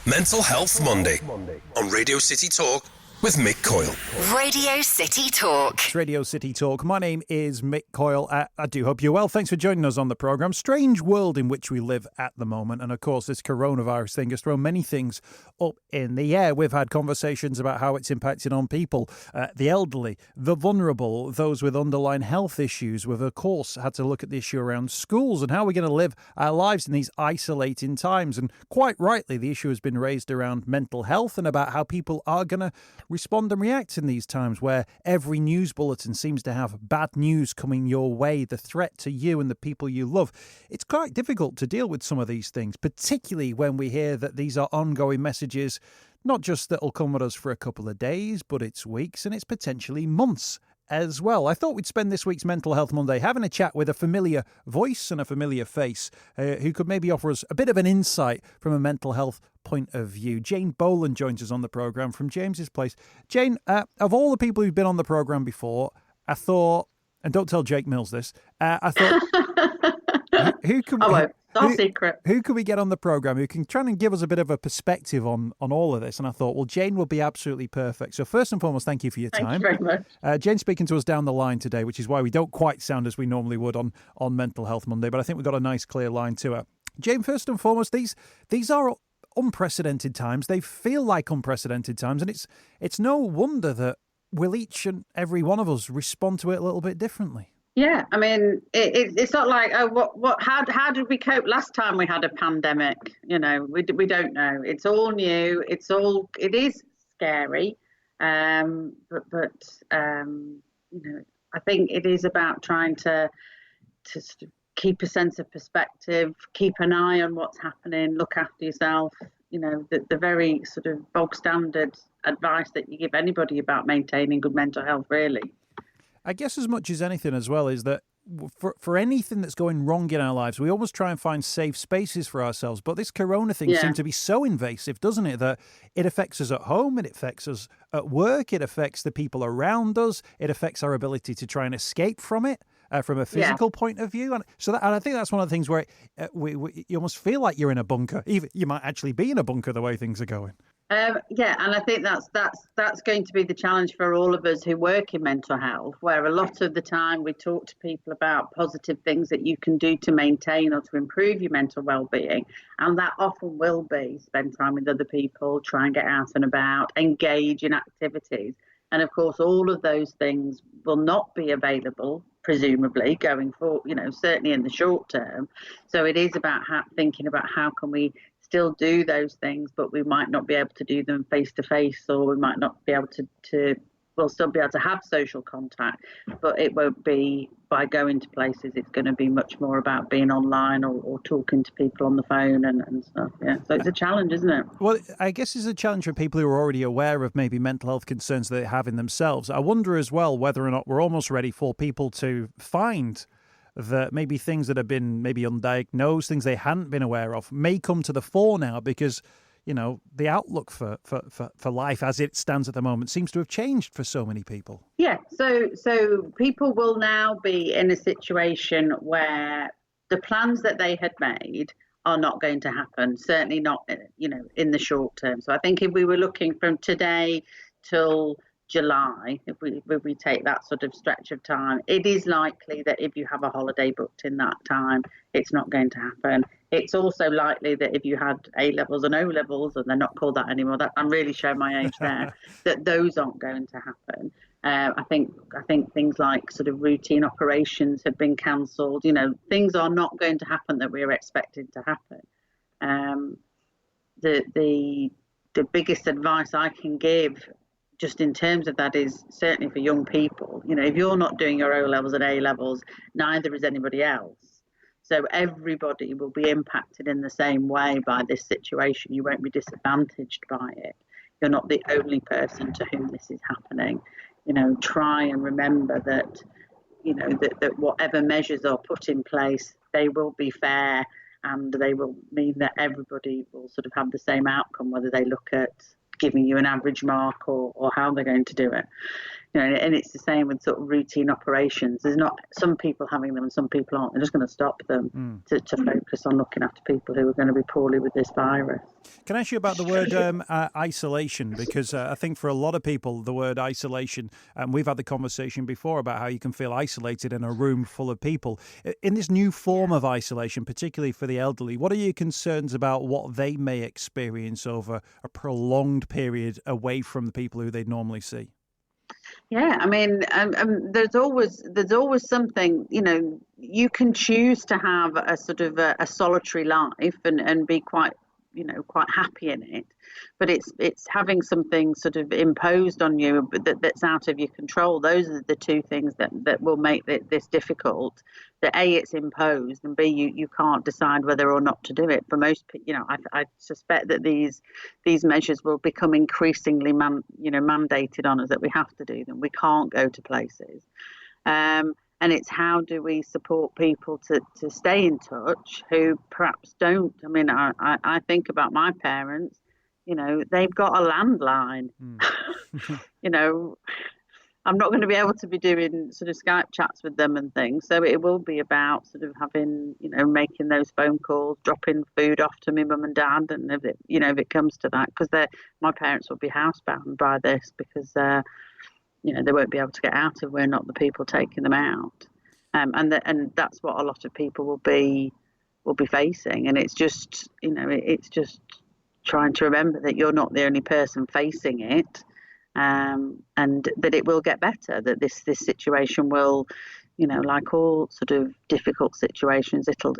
Mental Health Monday on Radio City Talk with Mick Coyle. Radio City Talk. It's Radio City Talk. My name is Mick Coyle. I do hope you're well. Thanks for joining us on the programme. Strange world in which we live at the moment. And of course, this coronavirus thing has thrown many things up in the air. We've had conversations about how it's impacting on people, the elderly, the vulnerable, those with underlying health issues. We've, of course, had to look at the issue around schools and how we're going to live our lives in these isolating times. And quite rightly, the issue has been raised around mental health and about how people are going to respond and react in these times where every news bulletin seems to have bad news coming your way, the threat to you and the people you love. It's quite difficult to deal with some of these things, particularly when we hear that these are ongoing messages, not just that'll come with us for a couple of days, but it's weeks and it's potentially months as well. I thought we'd spend this week's Mental Health Monday having a chat with a familiar voice and a familiar face who could maybe offer us a bit of an insight from a mental health point of view. Jane Boland joins us on the programme from James's Place. Jane, of all the people who've been on the programme before, I thought, and don't tell Jake Mills this, I thought, who can we... It's secret. Who could we get on the programme who can try and give us a bit of a perspective on all of this? And I thought, well, Jane will be absolutely perfect. So first and foremost, thank you for your time. Thank you very much. Jane's speaking to us down the line today, which is why we don't quite sound as we normally would on Mental Health Monday, but I think we've got a nice clear line to her. Jane, first and foremost, these are unprecedented times. They feel like unprecedented times, and it's no wonder that will each and every one of us respond to it a little bit differently. Yeah, I mean, it's not like, how did we cope last time we had a pandemic? You know, we don't know. It's all new. It is scary. But you know, I think it is about trying to sort of keep a sense of perspective, keep an eye on what's happening, look after yourself. You know, the very sort of bog standard advice that you give anybody about maintaining good mental health, really. I guess as much as anything as well is that for anything that's going wrong in our lives, we almost try and find safe spaces for ourselves. But this corona thing seems to be so invasive, doesn't it, that it affects us at home, it affects us at work, it affects the people around us, it affects our ability to try and escape from it from a physical point of view. And so and I think that's one of the things where you almost feel like you're in a bunker. Even you might actually be in a bunker the way things are going. And I think that's going to be the challenge for all of us who work in mental health, where a lot of the time we talk to people about positive things that you can do to maintain or to improve your mental well-being, and that often will be spend time with other people, try and get out and about, engage in activities. And of course, all of those things will not be available, presumably, going forward, you know, certainly in the short term. So it is about thinking about how can we still do those things, but we might not be able to do them face to face, or we might not be able we'll still be able to have social contact, but it won't be by going to places. It's going to be much more about being online or talking to people on the phone and stuff. Yeah, so it's a challenge, isn't it? Well, I guess it's a challenge for people who are already aware of maybe mental health concerns that they have in themselves. I wonder as well whether or not we're almost ready for people to find that maybe things that have been maybe undiagnosed, things they hadn't been aware of, may come to the fore now because, you know, the outlook for life as it stands at the moment seems to have changed for so many people. Yeah, so people will now be in a situation where the plans that they had made are not going to happen, certainly not, you know, in the short term. So I think if we were looking from today till July, if we take that sort of stretch of time, it is likely that if you have a holiday booked in that time, it's not going to happen. It's also likely that if you had A-levels and O-levels, and they're not called that anymore, that I'm really showing my age there, that those aren't going to happen. I think things like sort of routine operations have been cancelled. You know, things are not going to happen that we are expected to happen. The biggest advice I can give just in terms of that is certainly for young people, you know, if you're not doing your O-levels and A-levels, neither is anybody else. So everybody will be impacted in the same way by this situation. You won't be disadvantaged by it. You're not the only person to whom this is happening. You know, try and remember that, you know, that whatever measures are put in place, they will be fair and they will mean that everybody will sort of have the same outcome, whether they look at giving you an average mark or how they're going to do it. and it's the same with sort of routine operations. There's not some people having them and some people aren't. They're just going to stop them to focus on looking after people who are going to be poorly with this virus. Can I ask you about the word isolation? Because I think for a lot of people, the word isolation, and we've had the conversation before about how you can feel isolated in a room full of people. In this new form of isolation, particularly for the elderly, what are your concerns about what they may experience over a prolonged period away from the people who they'd normally see? Yeah, I mean, there's always something, you can choose to have a sort of a solitary life and be quite happy in it, but it's having something sort of imposed on you that's out of your control. Those are the two things that will make this difficult. That A, it's imposed, and B, you can't decide whether or not to do it. For most people, I suspect that these measures will become increasingly mandated on us, that we have to do them. We can't go to places. And it's how do we support people to stay in touch who perhaps don't. I mean, I think about my parents, they've got a landline. I'm not going to be able to be doing sort of Skype chats with them and things. So it will be about sort of having, making those phone calls, dropping food off to my mum and dad. And if it comes to that, because my parents will be housebound by this because, they won't be able to get out if we're not the people taking them out, and that's what a lot of people will be facing. And it's just it's just trying to remember that you're not the only person facing it, and that it will get better. That this situation will, like all sort of difficult situations, it'll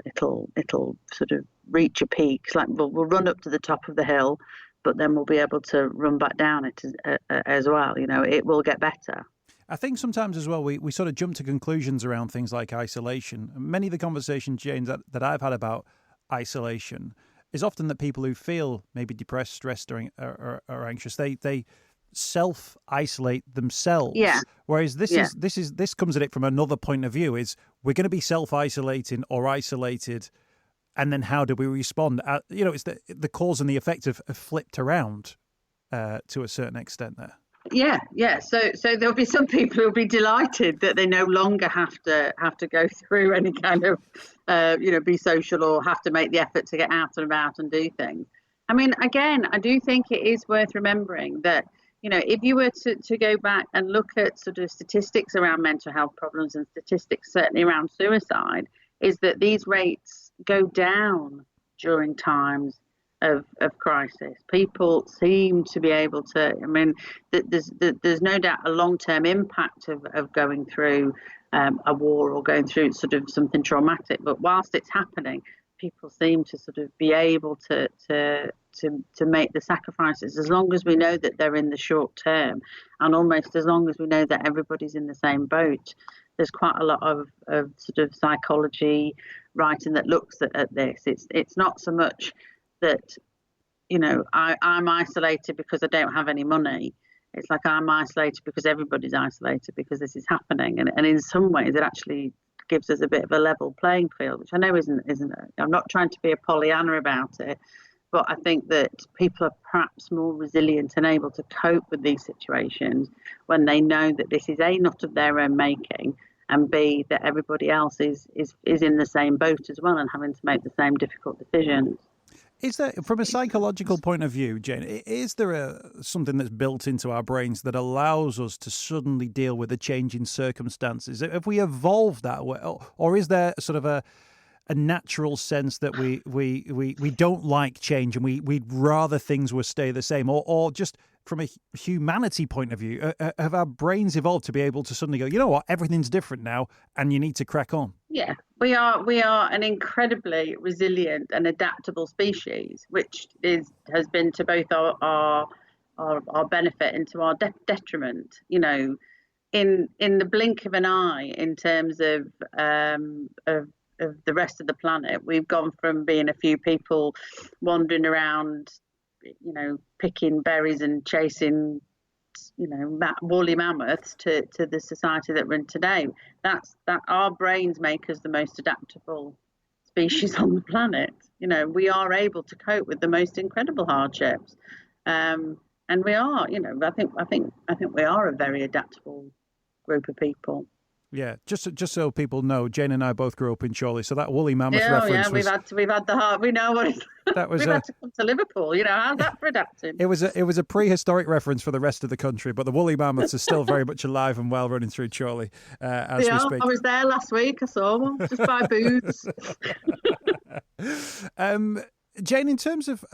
sort of reach a peak. It's like we'll run up to the top of the hill, but then we'll be able to run back down it as well. It will get better. I think sometimes as well, we sort of jump to conclusions around things like isolation. Many of the conversations, Jane, that I've had about isolation is often that people who feel maybe depressed, stressed, or anxious, they self-isolate themselves. Yeah. Whereas this comes at it from another point of view, is we're going to be self-isolating or isolated, and then how do we respond? It's the cause and the effect have flipped around to a certain extent there. Yeah. So there'll be some people who'll be delighted that they no longer have to go through any kind of, be social or have to make the effort to get out and about and do things. I mean, again, I do think it is worth remembering that, if you were to go back and look at sort of statistics around mental health problems and statistics certainly around suicide, is that these rates go down during times of crisis. People seem to be able to, there's no doubt a long-term impact of going through a war or going through sort of something traumatic, but whilst it's happening, people seem to sort of be able to make the sacrifices, as long as we know that they're in the short term, and almost as long as we know that everybody's in the same boat. There's quite a lot of sort of psychology writing that looks at this. It's not so much that, I'm isolated because I don't have any money. It's like I'm isolated because everybody's isolated because this is happening. And in some ways, it actually gives us a bit of a level playing field, which I know isn't. I'm not trying to be a Pollyanna about it, but I think that people are perhaps more resilient and able to cope with these situations when they know that this is A, not of their own making, and B, that everybody else is in the same boat as well and having to make the same difficult decisions. Is there, from a psychological point of view, Jane, is there something that's built into our brains that allows us to suddenly deal with a change in circumstances? Have we evolved that way, or is there sort of a natural sense that we don't like change and we'd rather things would stay the same, or just from a humanity point of view, have our brains evolved to be able to suddenly go, you know what, everything's different now and you need to crack on? Yeah, we are an incredibly resilient and adaptable species, which has been to both our benefit and to our detriment. In the blink of an eye, in terms of the rest of the planet, we've gone from being a few people wandering around, picking berries and chasing, woolly mammoths to the society that we're in today. That our brains make us the most adaptable species on the planet. We are able to cope with the most incredible hardships. And And we are, I think we are a very adaptable group of people. Yeah, just so people know, Jane and I both grew up in Chorley, so that woolly mammoth reference we've had the heart. We know what it's that was. We've had to come to Liverpool. How's that for adapting? It was a prehistoric reference for the rest of the country, but the woolly mammoths are still very much alive and well running through Chorley as we speak. I was there last week. I saw one just by booths. Jane, in terms of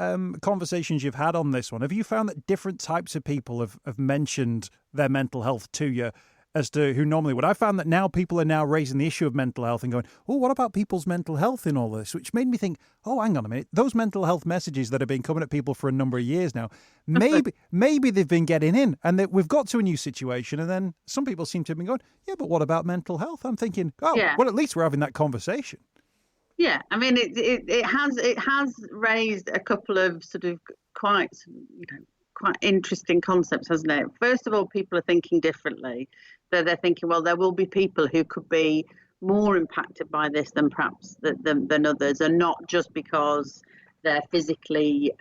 conversations you've had on this one, have you found that different types of people have mentioned their mental health to you as to who normally would? I found that now people are now raising the issue of mental health and going, oh, what about people's mental health in all this? Which made me think, oh, hang on a minute. Those mental health messages that have been coming at people for a number of years now, maybe they've been getting in and that we've got to a new situation. And then some people seem to have been going, yeah, but what about mental health? I'm thinking, well, at least we're having that conversation. Yeah, I mean, it has raised a couple of sort of quite interesting concepts, hasn't it? First of all, people are thinking differently. They're thinking, well, there will be people who could be more impacted by this than perhaps than others, and not just because they're physically.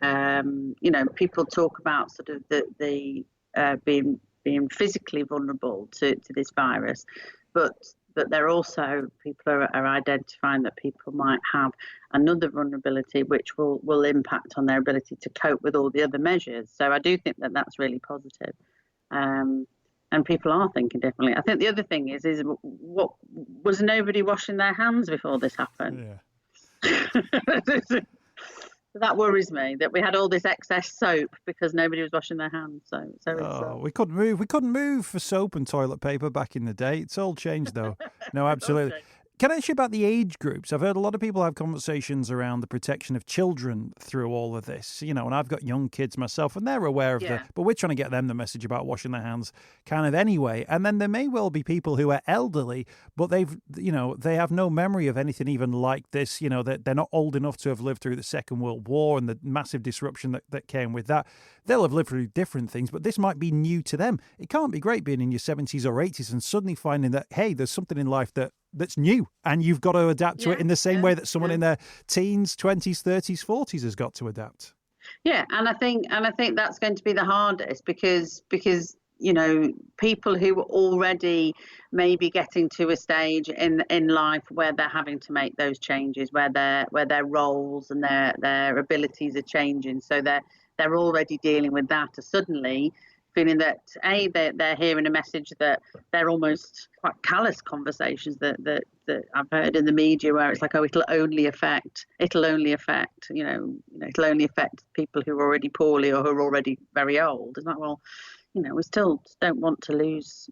People talk about sort of the being physically vulnerable to this virus, but they're also, people are identifying that people might have another vulnerability which will impact on their ability to cope with all the other measures. So I do think that that's really positive. And people are thinking differently. I think the other thing is what was nobody washing their hands before this happened? Yeah. That worries me, that we had all this excess soap because nobody was washing their hands. So we couldn't move for soap and toilet paper back in the day. It's all changed though. No, absolutely. Can I ask you about the age groups? I've heard a lot of people have conversations around the protection of children through all of this, and I've got young kids myself and they're aware of but we're trying to get them the message about washing their hands kind of anyway. And then there may well be people who are elderly, but they have no memory of anything even like this, that they're not old enough to have lived through the Second World War and the massive disruption that came with that. They'll have lived through different things, but this might be new to them. It can't be great being in your 70s or 80s and suddenly finding that, hey, there's something in life that's new and you've got to adapt to it in the same way that someone in their teens, 20s, 30s, 40s has got to adapt. Yeah, and I think that's going to be the hardest because people who are already maybe getting to a stage in life where they're having to make those changes, where their roles and their abilities are changing, so they're already dealing with that, are suddenly feeling that they're hearing a message that they're almost quite callous conversations that I've heard in the media where it's like, oh, it'll only affect it'll only affect people who are already poorly or who are already very old. It's like, well, we still don't want to lose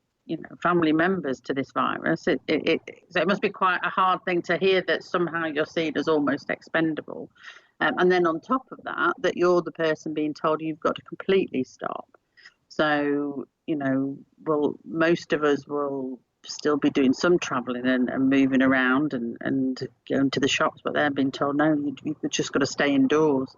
family members to this virus. So it must be quite a hard thing to hear that somehow you're seen as almost expendable, and then on top of that you're the person being told you've got to completely stop. So, most of us will still be doing some travelling and moving around and going to the shops, but they're being told, no, you've just got to stay indoors.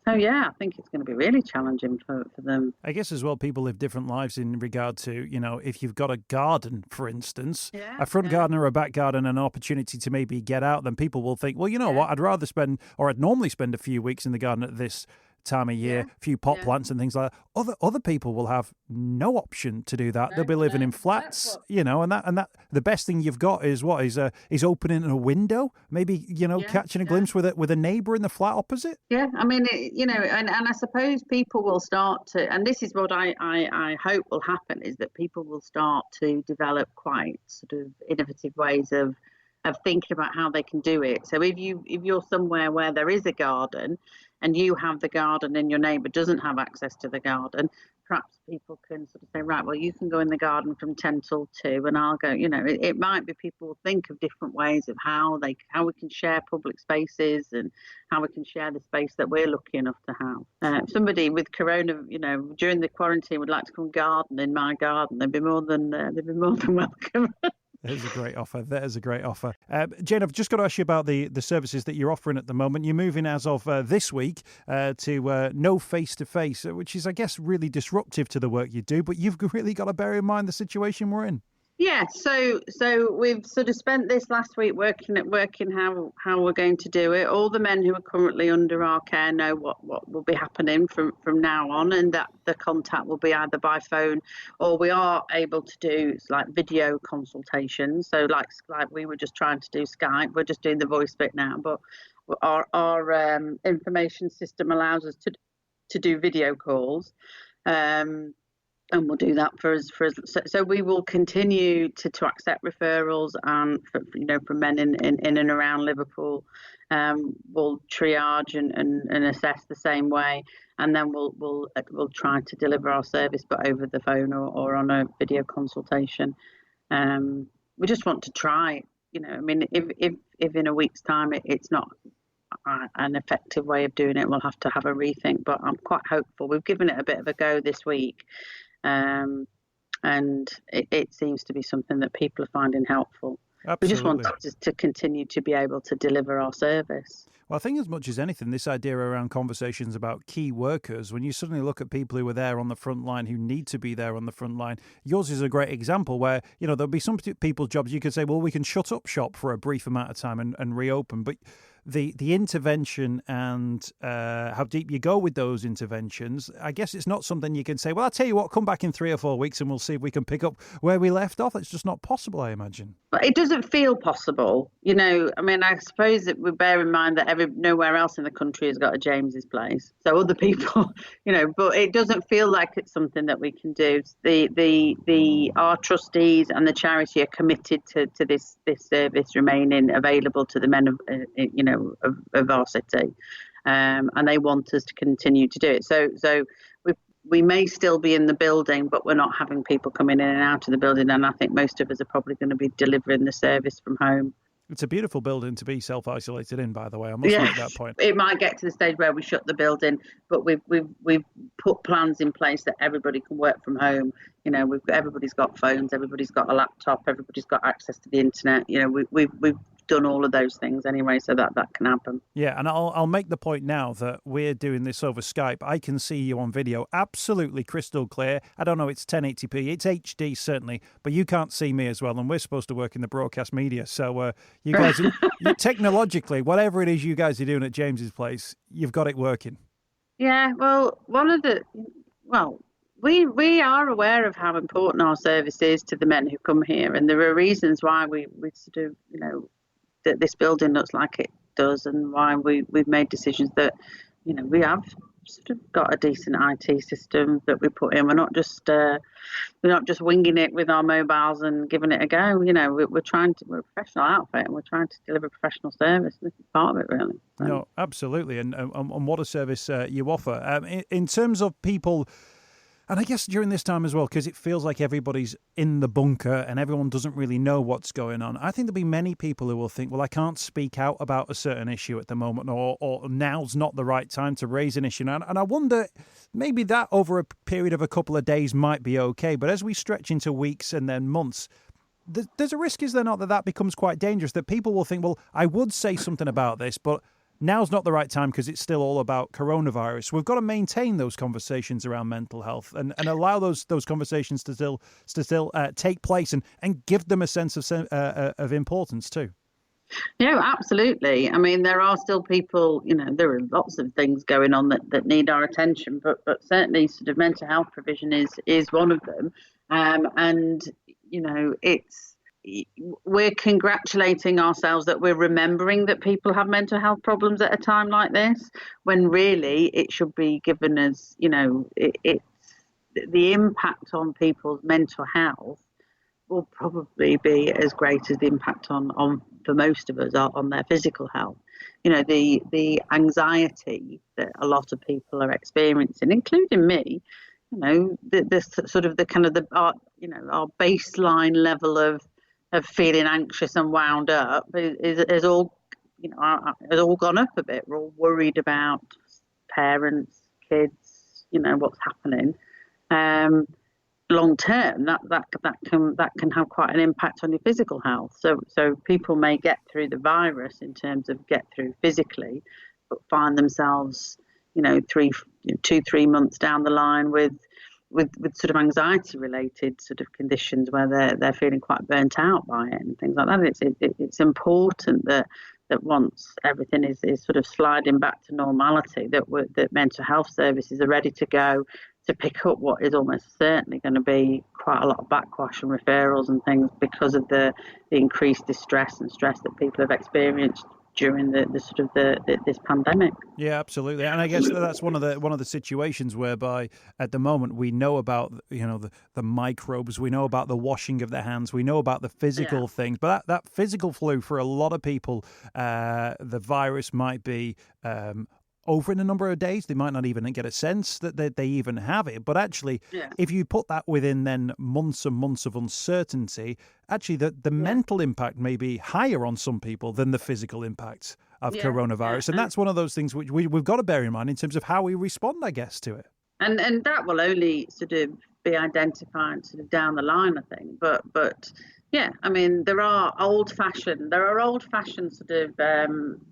So, yeah, I think it's going to be really challenging for them. I guess as well, people live different lives in regard to, if you've got a garden, for instance, a front garden or a back garden, an opportunity to maybe get out, then people will think, well, what, I'd normally spend a few weeks in the garden at this time of year, a few pot plants and things like that. Other people will have no option to do that. They'll be living in flats, and that the best thing you've got is opening a window, maybe catching a glimpse with a neighbour in the flat opposite. Yeah, I mean, and I suppose people will start to, and this is what I hope will happen, is that people will start to develop quite sort of innovative ways of thinking about how they can do it. So if you're somewhere where there is a garden and you have the garden and your neighbour doesn't have access to the garden, perhaps people can sort of say, right, well, you can go in the garden from 10 till 2 and I'll go, it might be people will think of different ways of how we can share public spaces and how we can share the space that we're lucky enough to have. If somebody with corona, during the quarantine would like to come garden in my garden, they'd be more than welcome. There's a great offer. Jane, I've just got to ask you about the services that you're offering at the moment. You're moving as of this week to no face-to-face, which is, I guess, really disruptive to the work you do, but you've really got to bear in mind the situation we're in. Yeah, so we've sort of spent this last week working how we're going to do it. All the men who are currently under our care know what will be happening from now on, and that the contact will be either by phone, or we are able to do like video consultations. So like we were just trying to do Skype, we're just doing the voice bit now, but our information system allows us to do video calls. And we'll do that for us. So we will continue to accept referrals from men in and around Liverpool. We'll triage and assess the same way, and then we'll try to deliver our service, but over the phone or on a video consultation. We just want to try. I mean, if in a week's time it's not an effective way of doing it, we'll have to have a rethink. But I'm quite hopeful. We've given it a bit of a go this week. And it seems to be something that people are finding helpful. Absolutely. We just want to continue to be able to deliver our service. Well, I think as much as anything, this idea around conversations about key workers, when you suddenly look at people who are there on the front line, who need to be there on the front line, yours is a great example where, there'll be some people's jobs you could say, well, we can shut up shop for a brief amount of time and reopen. But the intervention and how deep you go with those interventions, I guess it's not something you can say, well, I'll tell you what, come back in 3 or 4 weeks and we'll see if we can pick up where we left off. It's just not possible, I imagine. But it doesn't feel possible. I mean, I suppose that we bear in mind that nowhere else in the country has got a James's place. So other people, but it doesn't feel like it's something that we can do. Our trustees and the charity are committed to this service remaining available to the men of our city, and they want us to continue to do it. So we may still be in the building, but we're not having people coming in and out of the building, and I think most of us are probably going to be delivering the service from home. It's a beautiful building to be self-isolated in, by the way. I must make that point. It might get to the stage where we shut the building, but we've put plans in place that everybody can work from home. Everybody's got phones, everybody's got a laptop, everybody's got access to the internet. We've done all of those things anyway, so that can happen. Yeah, and I'll make the point now that we're doing this over Skype. I can see you on video, absolutely crystal clear. I don't know, it's 1080p, it's HD certainly, but you can't see me as well, and we're supposed to work in the broadcast media. So you guys, technologically, whatever it is you guys are doing at James's place, you've got it working. Yeah, well, we are aware of how important our service is to the men who come here, and there are reasons why we sort of, that this building looks like it does, and why we've made decisions that, we have sort of got a decent IT system that we put in. We're not just winging it with our mobiles and giving it a go. We're a professional outfit, and we're trying to deliver professional service. This is part of it, really. So. No, absolutely, and what a service you offer. In terms of people. And I guess during this time as well, because it feels like everybody's in the bunker and everyone doesn't really know what's going on, I think there'll be many people who will think, well, I can't speak out about a certain issue at the moment, or now's not the right time to raise an issue. And I wonder, maybe that over a period of a couple of days might be okay. But as we stretch into weeks and then months, there's a risk, is there not, that becomes quite dangerous, that people will think, well, I would say something about this, but now's not the right time because it's still all about coronavirus. We've got to maintain those conversations around mental health and allow those conversations to still take place and give them a sense of importance too. Yeah, absolutely. I mean, there are still people, there are lots of things going on that need our attention, but certainly sort of mental health provision is one of them. And, we're congratulating ourselves that we're remembering that people have mental health problems at a time like this, when really it should be given as, it's the impact on people's mental health will probably be as great as the impact on for most of us on their physical health. The anxiety that a lot of people are experiencing, including me, our baseline level of feeling anxious and wound up is all gone up a bit. We're all worried about parents, kids, what's happening. Long term, that can have quite an impact on your physical health. So people may get through the virus in terms of get through physically, but find themselves, 2-3 months down the line with with sort of anxiety related sort of conditions where they're feeling quite burnt out by it and things like that. It's important that once everything is sort of sliding back to normality, that mental health services are ready to go to pick up what is almost certainly going to be quite a lot of backwash and referrals and things because of the increased distress and stress that people have experienced during this pandemic. Yeah, absolutely, and I guess that's one of the situations whereby at the moment we know about the microbes, we know about the washing of the hands, we know about the physical things, but that physical flu for a lot of people, the virus might be over in a number of days. They might not even get a sense that they even have it. But actually, if you put that within then months and months of uncertainty, actually the mental impact may be higher on some people than the physical impact of coronavirus. And that's one of those things which we've got to bear in mind in terms of how we respond, I guess, to it. And that will only sort of be identified sort of down the line, I think. But yeah, I mean, there are old-fashioned sort of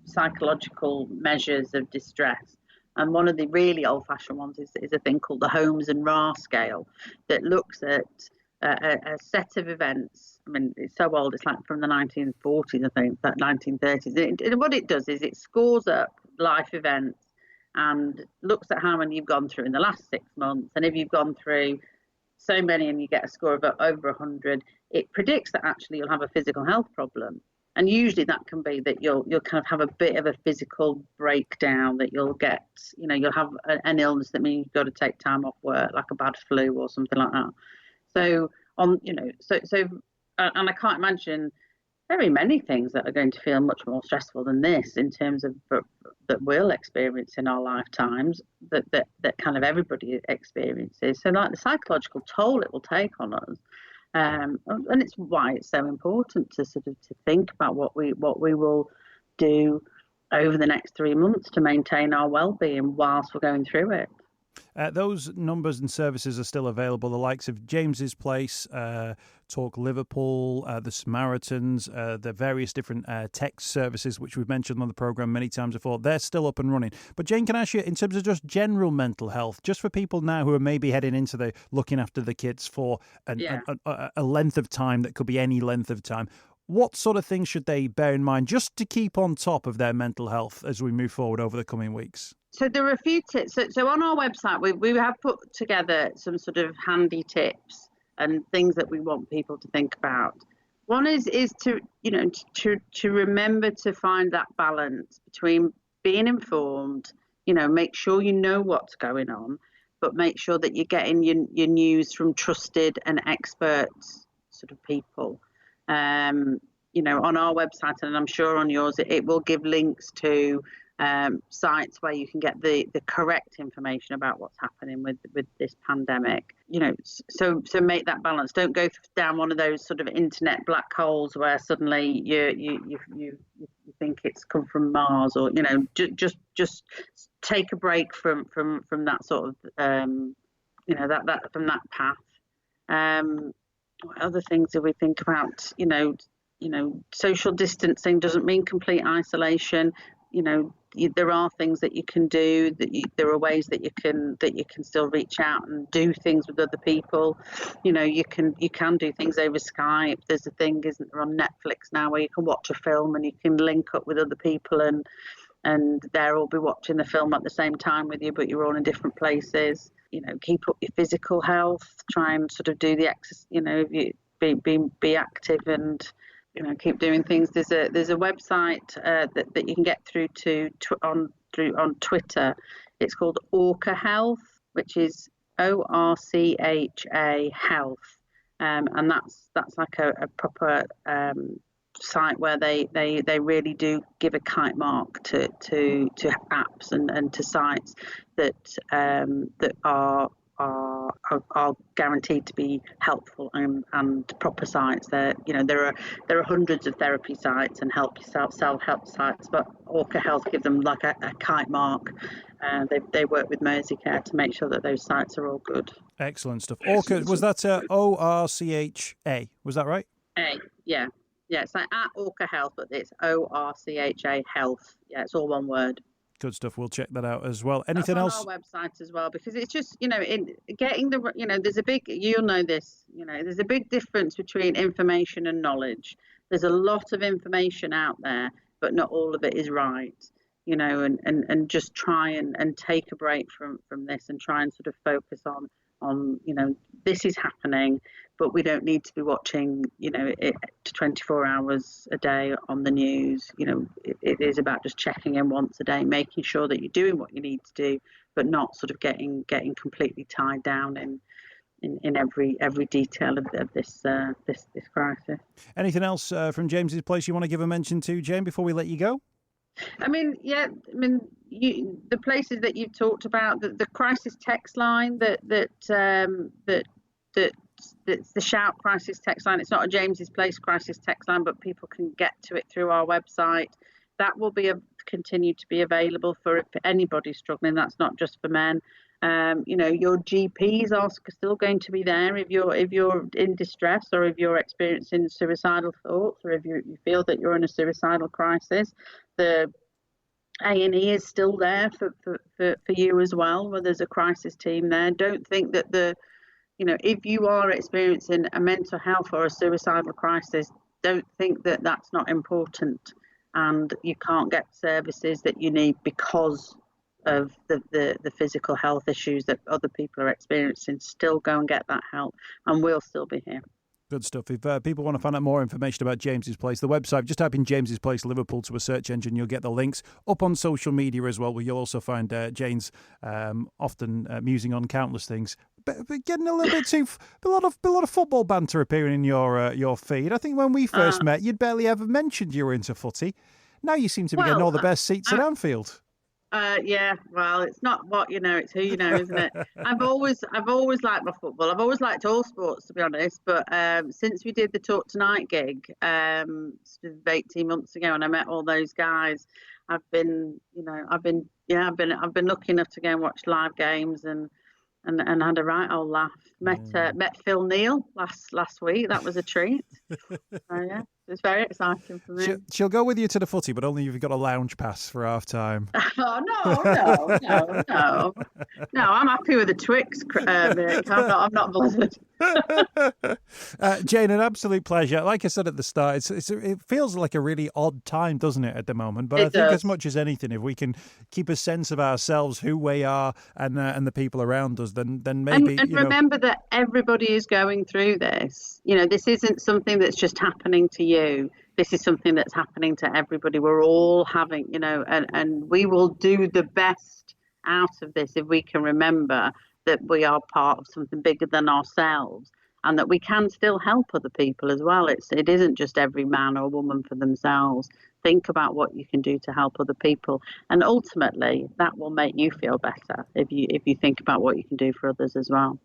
psychological measures of distress. And one of the really old-fashioned ones is a thing called the Holmes and Ra scale that looks at a set of events. I mean, it's so old, it's like from the 1940s, I think, that 1930s. What it does is it scores up life events and looks at how many you've gone through in the last 6 months. And if you've gone through so many and you get a score of over 100, it predicts that actually you'll have a physical health problem. And usually that can be that you'll kind of have a bit of a physical breakdown, that you'll get, you'll have an illness that means you've got to take time off work, like a bad flu or something like that. So and I can't imagine very many things that are going to feel much more stressful than this in terms of that we'll experience in our lifetimes, that kind of everybody experiences. So like the psychological toll it will take on us, and it's why it's so important to sort of to think about what we will do over the next 3 months to maintain our well-being whilst we're going through it. Those numbers and services are still available. The likes of James's Place, Talk Liverpool, the Samaritans, the various different text services which we've mentioned on the programme many times before, they're still up and running. But Jane, can I ask you, in terms of just general mental health, just for people now who are maybe heading into the looking after the kids for a length of time that could be any length of time, what sort of things should they bear in mind just to keep on top of their mental health as we move forward over the coming weeks? So there are a few tips. So on our website, we have put together some sort of handy tips and things that we want people to think about. One is to remember to find that balance between being informed, make sure you know what's going on, but make sure that you're getting your news from trusted and expert sort of people. On our website, and I'm sure on yours, it will give links to sites where you can get the correct information about what's happening with this pandemic. So make that balance. Don't go down one of those sort of internet black holes where suddenly you think it's come from Mars, or just take a break from that sort of that from that path. What other things do we think about? Social distancing doesn't mean complete isolation. There are things that you can do. There are ways that you can still reach out and do things with other people. You can do things over Skype. There's a thing, isn't there, on Netflix now where you can watch a film and you can link up with other people and they'll all be watching the film at the same time with you, but you're all in different places. Keep up your physical health. Try and sort of do the exercise. Be active and keep doing things. There's a website that you can get through on Twitter. It's called Orca Health, which is ORCHA Health, and that's like a proper site where they really do give a kite mark to apps and to sites that are guaranteed to be helpful and proper sites. There are hundreds of therapy sites and self-help sites, but Orca Health give them like a kite mark. They work with Merseycare to make sure that those sites are all good. Excellent stuff. Orca, was that ORCHA? Was that right? Yeah, it's like at Orca Health, but it's ORCHA Health. Yeah, it's all one word. Good stuff. We'll check that out as well. Anything That's else? on our website as well, because it's just, in getting the, there's a big, you'll know this, there's a big difference between information and knowledge. There's a lot of information out there, but not all of it is right, and just try and take a break from this and try and sort of focus on this is happening, but we don't need to be watching it 24 hours a day on the news. It is about just checking in once a day, making sure that you're doing what you need to do, but not sort of getting completely tied down in every detail of this crisis. Anything else from James's Place you want to give a mention to, Jane, before we let you go? The places that you've talked about, the crisis text line, that's the Shout crisis text line. It's not a James's Place crisis text line, but people can get to it through our website. That will continue to be available for anybody struggling. That's not just for men. Your GPs are still going to be there if you're in distress, or if you're experiencing suicidal thoughts, or if you feel that you're in a suicidal crisis. The A&E is still there for you as well, where there's a crisis team there. Don't think that if you are experiencing a mental health or a suicidal crisis, don't think that that's not important and you can't get services that you need because of the physical health issues that other people are experiencing. Still go and get that help, and we'll still be here. Good stuff. If people want to find out more information about James's Place, the website, just type in James's Place Liverpool to a search engine. You'll get the links up on social media as well, where you'll also find Jane's often musing on countless things. But getting a little bit too a lot of football banter appearing in your feed. I think when we first met, you'd barely ever mentioned you were into footy. Now you seem to be getting all the best seats at Anfield. Yeah, well, it's not what you know, it's who you know, isn't it? I've always liked my football. I've always liked all sports, to be honest. But since we did the Talk Tonight gig, 18 months ago, and I met all those guys, I've been lucky enough to go and watch live games and had a right old laugh. Met Phil Neal last week. That was a treat. Yeah. It was very exciting for me. She'll go with you to the footy, but only if you've got a lounge pass for half time. Oh, no. No, I'm happy with the Twix, Mick. I'm not bothered. Jane, an absolute pleasure. Like I said at the start, it feels like a really odd time, doesn't it, at the moment? But I think as much as anything, if we can keep a sense of ourselves, who we are, and the people around us, then maybe... And remember that everybody is going through this. This isn't something that's just happening to you. This is something that's happening to everybody. We're all having, and we will do the best out of this if we can remember that we are part of something bigger than ourselves, and that we can still help other people as well. It isn't just every man or woman for themselves. Think about what you can do to help other people, and ultimately that will make you feel better if you think about what you can do for others as well.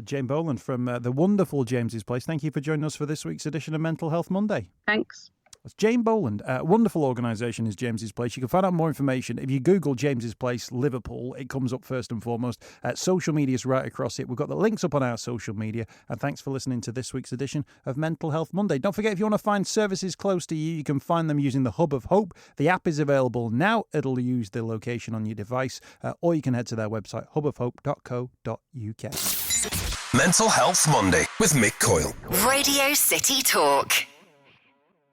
Jane Boland from the wonderful James's Place. Thank you for joining us for this week's edition of Mental Health Monday. Thanks. That's Jane Boland. Wonderful organisation is James's Place. You can find out more information if you Google James's Place Liverpool. It comes up first and foremost. Social media is right across it. We've got the links up on our social media. And thanks for listening to this week's edition of Mental Health Monday. Don't forget, if you want to find services close to you, you can find them using the Hub of Hope. The app is available now. It'll use the location on your device, or you can head to their website, hubofhope.co.uk. Mental Health Monday with Mick Coyle. Radio City Talk.